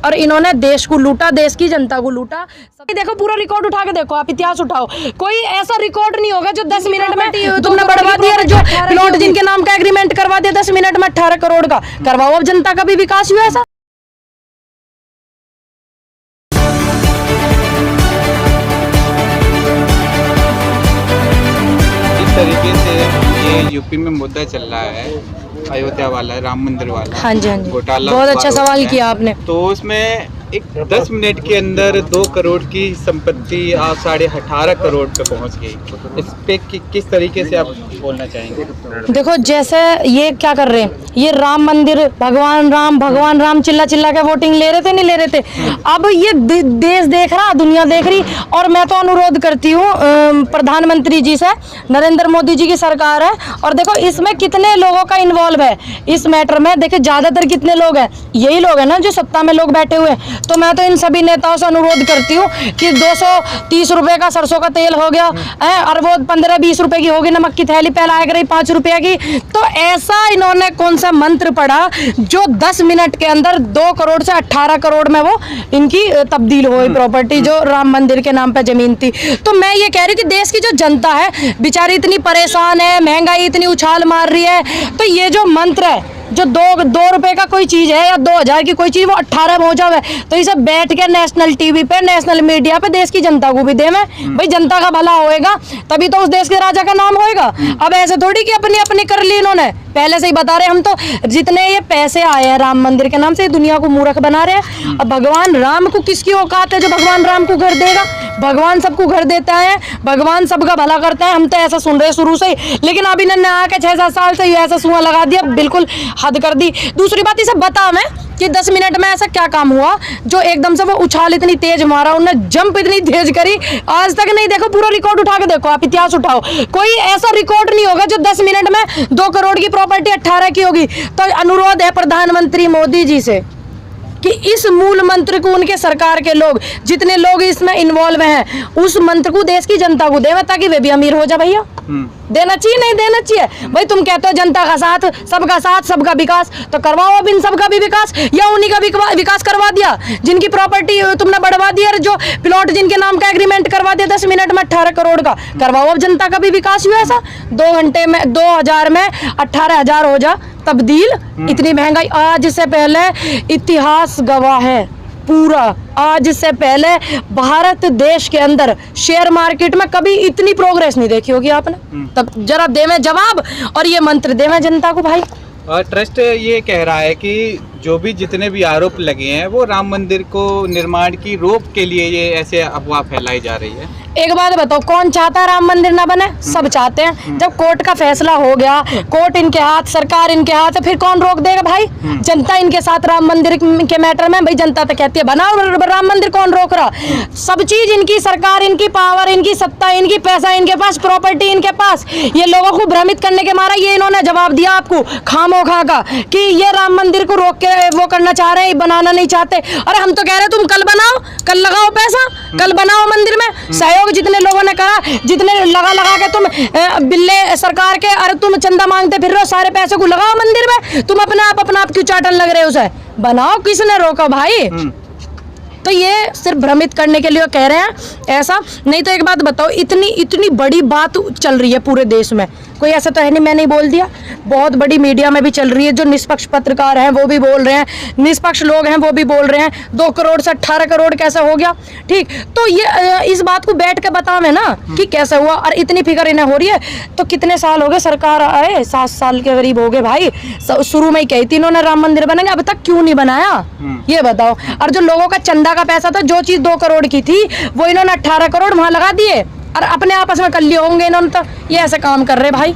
और इन्होंने देश को लूटा, देश की जनता को लूटा। देखो पूरा रिकॉर्ड उठा के देखो, आप इतिहास उठाओ, कोई ऐसा रिकॉर्ड नहीं होगा जो 10 मिनट में तुमने बढ़वा दिया। जो प्लॉट जिनके नाम का एग्रीमेंट करवा दिया 10 मिनट में 18 करोड़ का, करवाओ। अब जनता का भी विकास हुआ ऐसा। इस तरीके से ये यूपी में मुद्दा चल रहा है, अयोध्या वाला, राम मंदिर वाला, हाँ जी, हाँ जी, घोटाला। बहुत अच्छा सवाल किया आपने। तो उसमें एक 10 मिनट के अंदर 2 करोड़ की संपत्ति आप 18.5 करोड़ पे पहुंच गई। इस पे किस तरीके से आप बोलना चाहेंगे? देखो जैसे ये क्या कर रहे हैं, ये राम मंदिर, भगवान राम चिल्ला चिल्ला के वोटिंग ले रहे थे, नहीं ले रहे थे। अब ये देश देख रहा, दुनिया देख रही। और मैं तो अनुरोध करती हूँ प्रधानमंत्री जी से, नरेंद्र मोदी जी की सरकार है, और देखो इसमें कितने लोगों का इन्वॉल्व है इस मैटर में। देखो ज्यादातर कितने लोग हैं, यही लोग हैं ना जो सत्ता में लोग बैठे हुए हैं। तो मैं तो इन सभी नेताओं से अनुरोध करती हूँ कि 230 रुपए का सरसों का तेल हो गया है, और वो 15-20 रुपए की होगी नमक की थैली, पहले आएगा रही 5 रुपए की। तो ऐसा इन्होंने कौन सा मंत्र पढ़ा जो 10 मिनट के अंदर 2 करोड़ से 18 करोड़ में वो इनकी तब्दील हुई प्रॉपर्टी, जो राम मंदिर के नाम पे जमीन थी। तो मैं ये कह रही हूँ कि देश की जो जनता है बेचारी इतनी परेशान है, महंगाई इतनी उछाल मार रही है, तो ये जो मंत्र है जो 2 रुपए का कोई चीज है या 2000 की कोई चीज, वो 18 में हो जावे, तो इसे बैठ के नेशनल टीवी पे, नेशनल मीडिया पे देश की जनता को भी दे में भाई, जनता का भला होएगा तभी तो उस देश के राजा का नाम होएगा। अब ऐसे थोड़ी कि अपनी अपनी कर ली इन्होंने, पहले से ही बता रहे हम तो, जितने ये पैसे आए हैं राम मंदिर के नाम से दुनिया को मूर्ख बना रहे हैं। अब भगवान राम को किसकी औकात है जो भगवान राम को घर देगा? भगवान सबको घर देता है, भगवान सबका भला करता है, हम तो ऐसा सुन रहे शुरू से ही। लेकिन अभी इन्होंने आके 6-7 साल से ऐसा सुआ लगा दिया, बिल्कुल हद कर दी। दूसरी बात इसे बता मैं कि 10 मिनट में ऐसा क्या काम हुआ जो एकदम से वो उछाल इतनी तेज मारा, उन्होंने जंप इतनी तेज करी, आज तक नहीं। देखो पूरा रिकॉर्ड उठा के देखो, आप इतिहास उठाओ, कोई ऐसा रिकॉर्ड नहीं होगा जो 10 मिनट में 2 करोड़ की प्रॉपर्टी 18 की होगी। तो अनुरोध है प्रधानमंत्री मोदी जी से कि इस मूल मंत्र को उनके सरकार के लोग, जितने लोग इसमें इन्वॉल्व हैं, उस मंत्र को देश की जनता को देवे ताकि वे भी अमीर हो जाए। भैया देना चाहिए, नहीं देना चाहिए? भाई तुम कहते हो जनता का साथ, सबका विकास, तो करवाओ अब इन सबका भी विकास, या उन्हीं का विकास करवा दिया जिनकी प्रॉपर्टी तुमने बढ़वा दी, और जो प्लॉट जिनके नाम का एग्रीमेंट करवा दिया 10 मिनट में 18 करोड़ का, करवाओ अब जनता का भी विकास हुआ। ऐसा 2 घंटे में 2000 में 18,000 हो जा तब्दील। इतनी महंगाई आज से पहले इतिहास गवाह है पूरा, आज से पहले भारत देश के अंदर शेयर मार्केट में कभी इतनी प्रोग्रेस नहीं देखी होगी आपने। तब जरा देवे जवाब और ये मंत्र देवे जनता को भाई। और ट्रस्ट ये कह रहा है कि जो भी जितने भी आरोप लगे हैं वो राम मंदिर को निर्माण की रोक के लिए ये ऐसे अफवाह फैलाई जा रही है। एक बात बताओ, कौन चाहता है राम मंदिर ना बने? सब चाहते हैं। जब कोर्ट का फैसला हो गया, कोर्ट इनके हाथ, सरकार इनके हाथ, फिर कौन रोक देगा भाई? जनता इनके साथ राम मंदिर के मैटर में, भाई जनता तो कहती है बनाओ राम मंदिर, कौन रोक रहा? सब चीज इनकी, सरकार इनकी, पावर इनकी, सत्ता इनकी, पैसा इनके पास, प्रॉपर्टी इनके पास। ये लोगों को भ्रमित करने के मारा ये इन्होंने जवाब दिया आपको खामोखा का कि ये राम मंदिर को रोक के वो करना चाह रहे हैं, बनाना नहीं चाहते। अरे हम तो कह रहे तुम कल बनाओ, कल लगाओ पैसा, कल बनाओ मंदिर में। सहयोग जितने लोगों ने करा, जितने लगा के तुम बिल्ले सरकार के, अरे तुम चंदा मांगते फिर रहे हो, सारे पैसे को लगाओ मंदिर में। तुम अपना आप क्यों चाटन लग रहे हो? उसे बनाओ, किसने रोका भाई? तो ये सिर्फ भ्रमित करने के लिए कह रहे हैं ऐसा। नहीं तो एक बात बताओ, इतनी बड़ी बात चल रही है पूरे देश में, कोई ऐसा तो है नहीं मैं नहीं बोल दिया, बहुत बड़ी मीडिया में भी चल रही है, जो निष्पक्ष पत्रकार हैं वो भी बोल रहे हैं, निष्पक्ष लोग हैं वो भी बोल रहे हैं 2 करोड़ से 18 करोड़ कैसे हो गया। ठीक, तो ये इस बात को बैठ के बतावे ना कि कैसे हुआ। और इतनी फिक्र इन्हें हो रही है, तो कितने साल हो गए सरकार आए? 7 साल के करीब हो गए भाई। शुरू में ही कही थी इन्होंने राम मंदिर बनेंगे, अब तक क्यों नहीं बनाया ये बताओ। और जो लोगों का चंदा का पैसा था, जो चीज 2 करोड़ की थी वो इन्होंने 18 करोड़ वहां लगा दिए और अपने आपस में कर लिए होंगे इन्होंने। तो ये ऐसे काम कर रहे भाई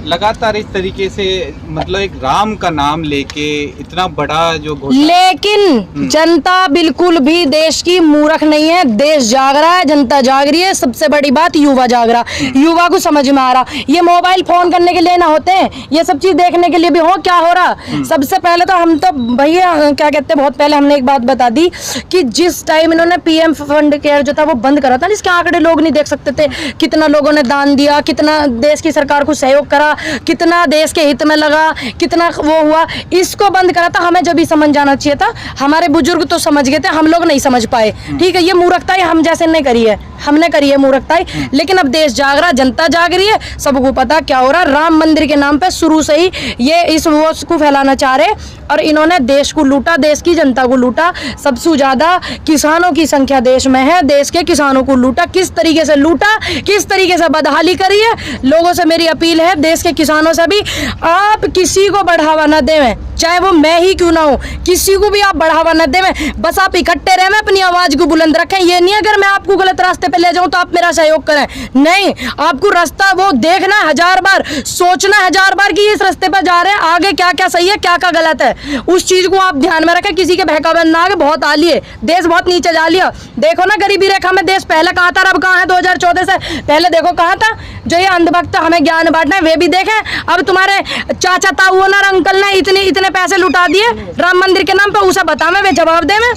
लगातार इस तरीके से, मतलब एक राम का नाम लेके इतना बड़ा जो लेकिन जनता बिल्कुल भी देश की मूर्ख नहीं है। देश जाग रहा है, जनता जाग रही है। सबसे बड़ी बात युवा जाग रहा, युवा को समझ में आ रहा। ये मोबाइल फोन करने के लिए ना होते हैं, ये सब चीज देखने के लिए भी हो क्या हो रहा। सबसे पहले तो हम तो भैया क्या कहते हैं, बहुत पहले हमने एक बात बता दी कि जिस टाइम इन्होंने PM फंड केयर जो था वो बंद करा था, जिसके आंकड़े लोग नहीं देख सकते थे, कितना लोगों ने दान दिया, कितना देश की सरकार को सहयोग करा, कितना देश के हित में लगा, कितना वो हुआ, इसको बंद करा था। हमें जब भी समझ जाना चाहिए था। हमारे बुजुर्ग तो समझ गए थे, हम लोग नहीं समझ पाए। ठीक है, ये मूर्खताई हम जैसे ने करी है, हमने करी है मूर्खताई। लेकिन अब देश जाग रहा, जनता जाग रही है, सबको पता क्या हो रहा। राम मंदिर के नाम पे शुरू से ही ये इस वोट को फैलाना चाह रहे और इन्होंने देश को लूटा, देश की जनता को लूटा। सबसे ज्यादा किसानों की संख्या देश में है, देश के किसानों को लूटा। किस तरीके से लूटा, किस तरीके से बदहाली करी है। लोगों से मेरी अपील है, देश के किसानों से भी, आप किसी को बढ़ावा न देवें, चाहे वो मैं ही क्यों ना हो, किसी को भी आप बढ़ावा न देवें। बस आप इकट्ठे रहें, अपनी आवाज को बुलंद रखें। ये नहीं अगर मैं आपको गलत रास्ते पे ले जाऊं तो आप मेरा सहयोग करें, नहीं, आपको रास्ता वो देखना है 1000 बार, सोचना है 1000 बार कि इस रास्ते पर जा रहे हैं, आगे क्या क्या सही है, क्या क्या गलत है, उस चीज को आप ध्यान में रखें। किसी के बहकावे ना आगे। बहुत आली है, देश बहुत नीचे जा लिया। देखो ना गरीबी रेखा में देश पहले कहाँ था, अब कहाँ है। 2014 से पहले देखो कहाँ था। जो ये अंधभक्त हमें ज्ञान बांटना है वे भी देखें। अब तुम्हारे चाचा ताऊ ना अंकल ने इतने पैसे लुटा दिए राम मंदिर के नाम पे, उसे बता मैं, वे जवाब दे मैं।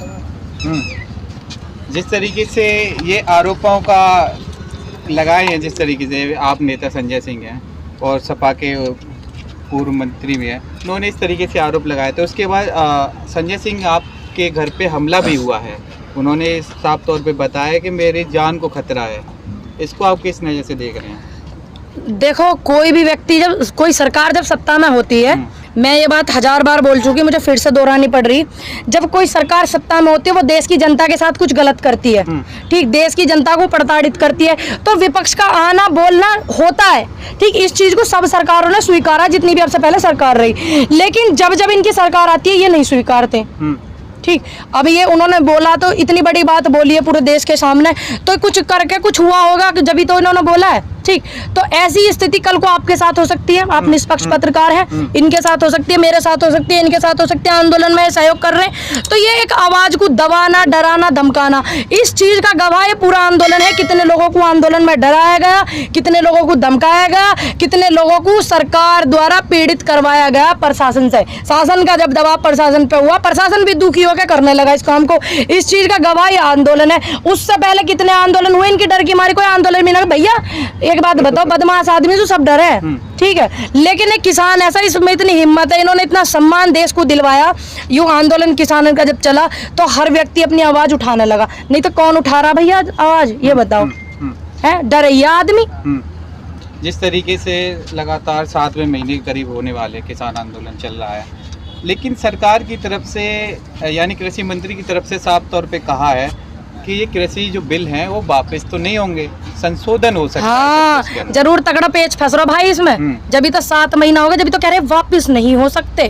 जिस तरीके से ये आरोपों का लगाए हैं, जिस तरीके से आप नेता संजय सिंह हैं और सपा के पूर्व मंत्री भी हैं, उन्होंने इस तरीके से आरोप लगाए थे। उसके बाद संजय सिंह आपके घर पे हमला भी हुआ है, उन्होंने साफ तौर पे बताया कि मेरी जान को खतरा है। इसको आप किस नज़र से देख रहे हैं? देखो, कोई भी व्यक्ति जब, कोई सरकार जब सत्ता में होती है, मैं ये बात 1000 बार बोल चुकी, मुझे फिर से दोहरानी पड़ रही। जब कोई सरकार सत्ता में होती है, वो देश की जनता के साथ कुछ गलत करती है, ठीक, देश की जनता को प्रताड़ित करती है, तो विपक्ष का आना बोलना होता है। ठीक, इस चीज को सब सरकारों ने स्वीकारा, जितनी भी अब से पहले सरकार रही। लेकिन जब जब इनकी सरकार आती है, ये नहीं स्वीकारते। ठीक, अब ये उन्होंने बोला तो इतनी बड़ी बात बोली है पूरे देश के सामने, तो कुछ करके कुछ हुआ होगा, जब तो इन्होंने बोला है। ठीक, तो ऐसी स्थिति कल को आपके साथ हो सकती है। आप निष्पक्ष पत्रकार हैं, इनके साथ हो सकती है, मेरे साथ हो सकती है, इनके साथ हो सकती है। आंदोलन में सहयोग कर रहे हैं, तो ये एक आवाज को दबाना, डराना, धमकाना, इस चीज का गवाह ये पूरा आंदोलन है। कितने लोगों को आंदोलन में डराया गया, कितने लोगों को धमकाया गया, कितने लोगों को सरकार द्वारा पीड़ित करवाया गया प्रशासन से। शासन का जब दबाव प्रशासन पे हुआ, प्रशासन भी दुखी होकर करने लगा इस काम को। इस चीज का गवाह ये आंदोलन है। उससे पहले कितने आंदोलन हुए, इनकी डर की मारी कोई आंदोलन भी ना। भैया एक बात बताओ, बदमाश आदमी तो सब डरे, ठीक है, लेकिन एक किसान ऐसा, इसमें इतनी हिम्मत है, इन्होंने इतना सम्मान देश को दिलवाया। यूं आंदोलन किसानों का जब चला तो हर व्यक्ति अपनी आवाज उठाने लगा, नहीं तो कौन उठा रहा भैया आवाज, ये बताओ, है डरैया आदमी। जिस तरीके से लगातार 7वें महीने के करीब होने वाले किसान आंदोलन चल रहा है, लेकिन सरकार की तरफ से, यानी कृषि मंत्री की तरफ से साफ तौर पे कहा है कि ये कृषि जो बिल हैं वो वापस तो नहीं होंगे, संशोधन हो सकता है। हाँ, जरूर तगड़ा पेच फंस रहा भाई इसमें। जब तो 7 महीना हो गया, जब तो कह रहे वापस नहीं हो सकते,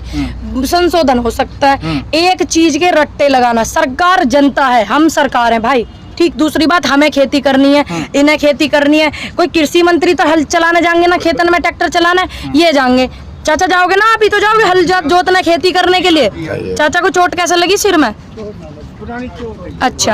संशोधन हो सकता है। एक चीज के रट्टे लगाना, सरकार जनता है, हम सरकार है भाई। ठीक, दूसरी बात, हमें खेती करनी है, इन्हें खेती करनी है। कोई कृषि मंत्री तो हल चलाने जाएंगे ना, खेतन में ट्रैक्टर चलाना है, ये जाएंगे। चाचा जाओगे ना, अभी तो जाओगे हल जोतना खेती करने के लिए। चाचा को चोट कैसे लगी सिर में? अच्छा,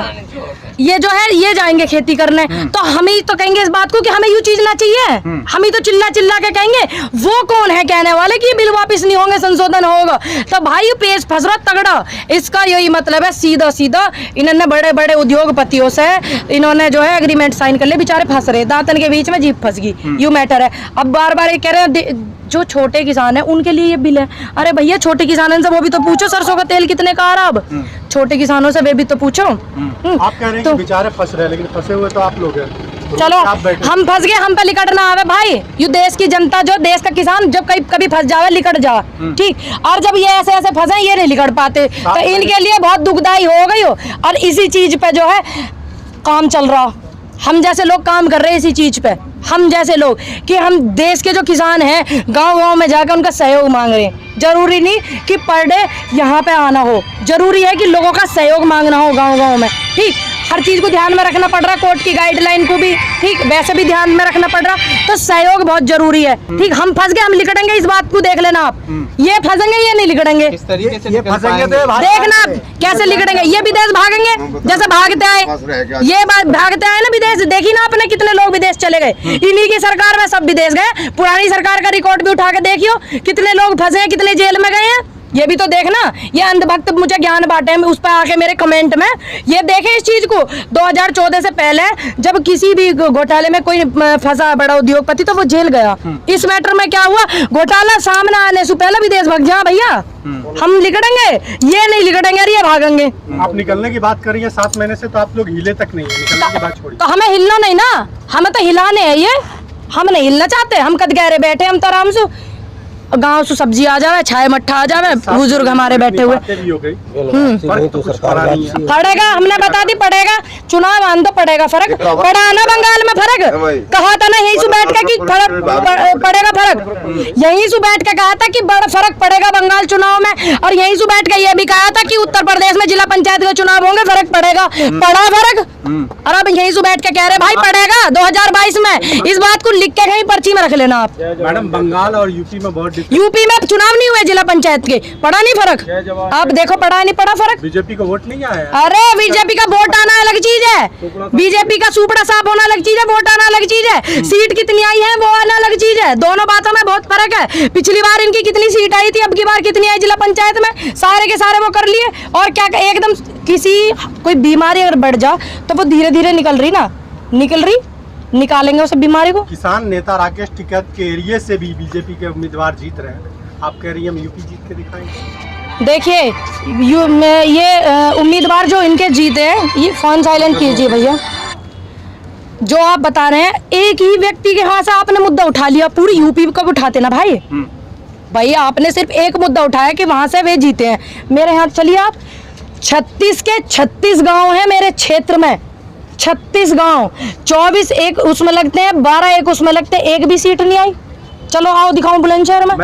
ये जो है ये जाएंगे खेती करने, तो हम ही तो कहेंगे इस बात को कि हमें यूं चीज ना चाहिए। हम ही तो चिल्ला चिल्ला के कहेंगे, वो कौन है कहने वाले कि बिल वापस नहीं होंगे, संशोधन होगा। तो भाई पेच फंस रहा तगड़ा। इसका यही मतलब है, सीधा सीधा इन्होंने बड़े बड़े उद्योगपतियों से इन्होंने जो है एग्रीमेंट साइन कर ले, बेचारे फंस रहे, दांतन के बीच में जीभ फंस गई, यू मैटर है। अब बार बार ये कह रहे हैं जो छोटे किसान है उनके लिए ये बिल है। अरे भैया, छोटे किसानों से वो भी तो पूछो, सरसों का तेल कितने का आ रहा अब, छोटे किसानों से वे भी तो पूछो। आप कह रहे हैं कि बेचारे फंस रहे हैं, लेकिन फंसे हुए तो आप लोग हैं। चलो हम फंस गए, हम पे लिकट ना आवे भाई। यू देश की जनता, जो देश का किसान जब कभी फंस जावे, लिकट जा, ठीक। और जब ये ऐसे ऐसे फंसे, ये नहीं लिकट पाते, तो इनके लिए बहुत दुखदाई हो गई हो। और इसी चीज पे जो है काम चल रहा, हम जैसे लोग काम कर रहे हैं इसी चीज पे। हम जैसे लोग कि हम देश के जो किसान हैं, गांव गांव में जाकर उनका सहयोग मांग रहे हैं। जरूरी नहीं कि पर डे यहाँ पे आना हो, जरूरी है कि लोगों का सहयोग मांगना हो गांव गांव में, ठीक। हर चीज को ध्यान में रखना पड़ रहा, कोर्ट की गाइडलाइन को भी, ठीक, वैसे भी ध्यान में रखना पड़ रहा। तो सहयोग बहुत जरूरी है, ठीक। हम फंस गए, हम लिकटेंगे, इस बात को देख लेना आप। ये फंसेंगे, ये नहीं लिकटेंगे। इस तरीके से देखना आप कैसे लिकटेंगे। ये विदेश भागेंगे जैसे भागते आए, ये बात भागते आए ना विदेश। देखी ना आपने कितने लोग विदेश चले गए, इन्हीं की सरकार में सब विदेश गए। पुरानी सरकार का रिकॉर्ड भी उठा के देखियो, कितने लोग फंसे हैं, कितने जेल में गए हैं, ये भी तो देखना, ये अंधभक्त मुझे ज्ञान बांटे उस पर आके मेरे कमेंट में ये देखे इस चीज को। 2014 से पहले जब किसी भी घोटाले में कोई फंसा बड़ा उद्योगपति तो वो जेल गया। इस मैटर में क्या हुआ, घोटाला सामने आने से पहले विदेश भाग जा भैया, हम लिकड़ेंगे, ये नहीं लिकड़ेंगे और ये भागेंगे। आप निकलने की बात कर रही है 7 महीने से, तो आप लोग हिले तक नहीं है, निकलने की बात छोड़िए। तो हमें हिलना नहीं ना, हमें तो हिलाने हैं, ये हम नहीं हिलना चाहते, हम कद गहरे बैठे, हम तो आराम से गांव से सब्जी आ जावे, छाए मट्ठा आ जावे, बुजुर्ग हमारे बैठे हुए। पड़ेगा, हमने बता दी पड़ेगा, चुनाव आन तो पड़ेगा फर्क, पड़ा ना बंगाल में फर्क, कहा था ना यहीं से बैठ के कि पड़ेगा फर्क, यहीं से बैठ के कहा था कि बड़ा फर्क पड़ेगा बंगाल चुनाव में, और यहीं से बैठ के ये भी कहा था कि उत्तर प्रदेश में जिला पंचायत के चुनाव होंगे, फर्क पड़ेगा, पड़ा फर्क। और अब यहीं से बैठ के कह रहे भाई पड़ेगा 2022 में, इस बात को लिख के कहीं पर्ची में रख लेना आप। मैडम बंगाल और यूपी में बहुत यूपी में चुनाव नहीं हुए जिला पंचायत के, पड़ा नहीं फर्क, आप देखो पड़ा नहीं पड़ा फर्क। बीजेपी का वोट नहीं आया। अरे बीजेपी का वोट आना अलग चीज है, बीजेपी का सुपड़ा साफ होना अलग चीज है, वोट आना अलग चीज है, सीट कितनी आई है वो आना अलग चीज है, दोनों बातों में बहुत फर्क है। पिछली बार इनकी कितनी सीट आई थी, अब की बार कितनी आई जिला पंचायत में, सारे के सारे वो कर लिए। और क्या एकदम किसी कोई बीमारी अगर बढ़ जा तो वो धीरे धीरे निकल रही, निकालेंगे उस बीमारी को। किसान नेता राकेश टिकैत के एरिया से भी बीजेपी के उम्मीदवार जीत रहे हैं, आप कह रही हैं हम यूपी जीत के दिखाएंगे। देखिए ये उम्मीदवार जो इनके जीते हैं, ये फोन साइलेंट कीजिए भैया, जो आप बता रहे हैं एक ही व्यक्ति के हाथ से आपने मुद्दा उठा लिया, पूरी यूपी कब उठाते ना भाई, भाई आपने सिर्फ एक मुद्दा उठाया कि वहां से वे जीते हैं। मेरे यहाँ चलिए आप, 36 के 36 गांव हैं मेरे क्षेत्र में, 36 गांव, 24 एक उसमें लगते हैं, 12 एक उसमें लगते हैं, एक भी सीट नहीं आई। चलो आओ दिखाऊं बुलंदशहर में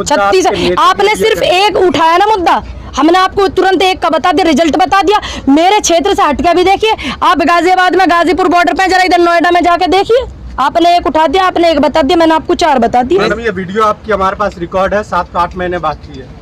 36, आपने सिर्फ एक उठाया ना मुद्दा, हमने आपको तुरंत एक का बता दिया, रिजल्ट बता दिया। मेरे क्षेत्र से हटके भी देखिए आप, गाजियाबाद में गाजीपुर बॉर्डर पे, जरा इधर नोएडा में जाके देखिए, आपने एक उठा दिया, आपने एक बता दिया, मैंने आपको 4 बता दिया। मैडम ये वीडियो आपकी हमारे पास रिकॉर्ड है, 7-8 महीने बाकी है,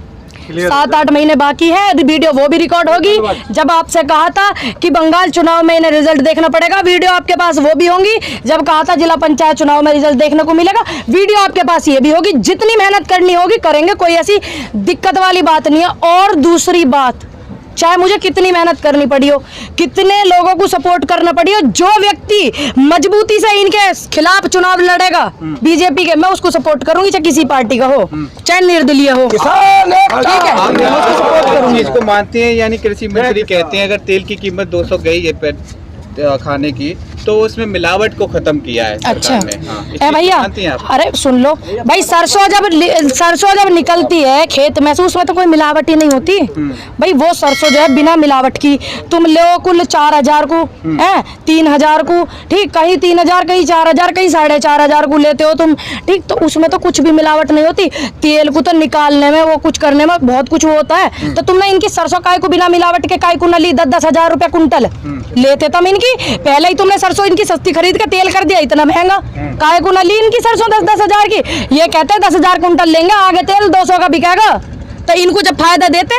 7-8 महीने बाकी है, वीडियो वो भी रिकॉर्ड होगी। जब आपसे कहा था कि बंगाल चुनाव में इन्हें रिजल्ट देखना पड़ेगा, वीडियो आपके पास वो भी होंगी। जब कहा था जिला पंचायत चुनाव में रिजल्ट देखने को मिलेगा, वीडियो आपके पास ये भी होगी। जितनी मेहनत करनी होगी करेंगे, कोई ऐसी दिक्कत वाली बात नहीं है। और दूसरी बात, चाहे मुझे कितनी मेहनत करनी पड़ी हो, कितने लोगों को सपोर्ट करना पड़ी हो, जो व्यक्ति मजबूती से इनके खिलाफ चुनाव लड़ेगा बीजेपी के, मैं उसको सपोर्ट करूंगी, चाहे किसी पार्टी का हो, चाहे निर्दलीय हो, ठीक है, मैं उसको सपोर्ट करूंगी। इसको मानते हैं, यानी कृषि मंत्री कहते हैं अगर तेल की कीमत 200 गई है खाने की, तो उसमें मिलावट को खत्म किया है अच्छा हाँ, भैया, अरे सुन लो भाई, सरसों जब निकलती है खेत में से, उसमें तो कोई मिलावट ही नहीं होती भाई। वो सरसों जो है बिना मिलावट की तुम लो, कुल 4000 को है, 3000 को, ठीक, कहीं 3000, कहीं 4000, कहीं 4500 को लेते हो तुम, ठीक, तो उसमें तो कुछ भी मिलावट नहीं होती। तेल को तो निकालने में, वो कुछ करने में बहुत कुछ होता है। तो तुमने इनकी सरसों काय को बिना मिलावट के काय को न ली, 10-10 हजार रुपया कुंटल लेते तुम इनकी, पहले ही तुमने सरसों इनकी सस्ती खरीद के तेल कर दिया इतना महंगा, काय को न ली इनकी सरसों 10-10 हजार की। ये कहते हैं 10,000 कुंटल लेंगे, आगे तेल 200 का बिकेगा, तो इनको जब फायदा देते